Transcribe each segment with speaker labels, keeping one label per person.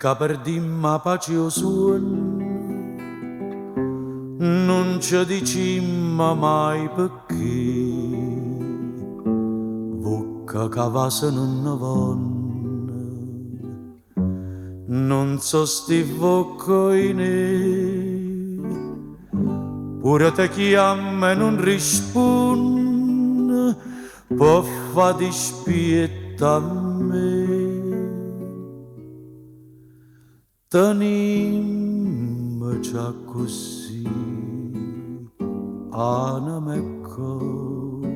Speaker 1: che perdimmo pace o suono, non ci dicimmo mai perché, vocca cavase non ne vanno, non so sti voccoine, pure te chiama e non risponde, può fa dispietta a me. Tenimmo già così, anima e cuore,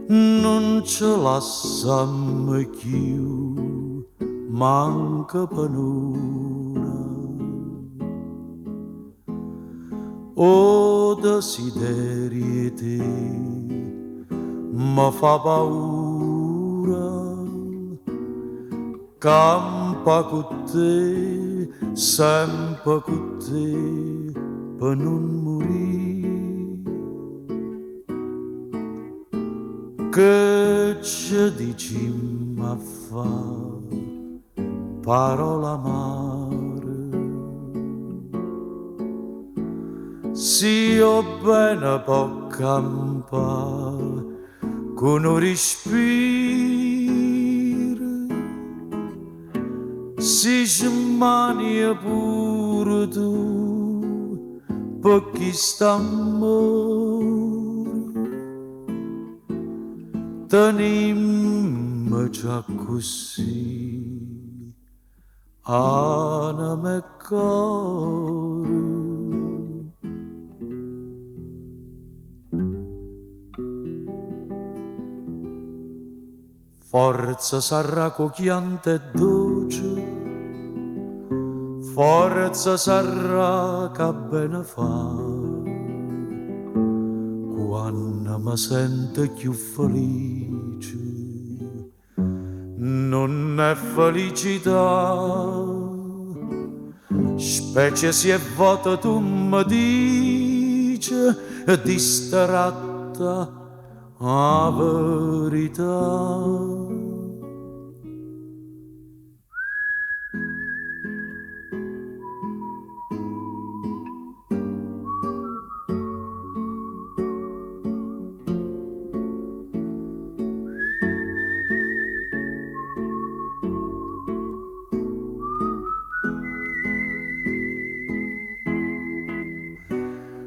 Speaker 1: non ce lasciamo più, manca per un'ora. O desiderio te mi fa paura, campa con te, sempre con te, per non morire. Che ci dicimmo a fa parola amare, se io bene può campare con un respiro, si smania pure tu per chi sta amore. Tenimmo già così, anima e cuore. Forza sarà cocchiante e dolce, forza sarà che bene fa, quando mi sento più felice, non è felicità, specie se è vuota tu mi dici, distratta a verità.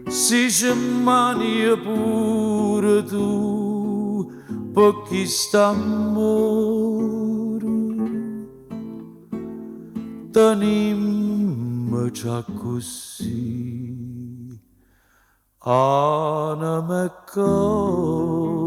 Speaker 1: Si ci mani pure tu per chi sta amore, tenimmo già così, anima e cuore.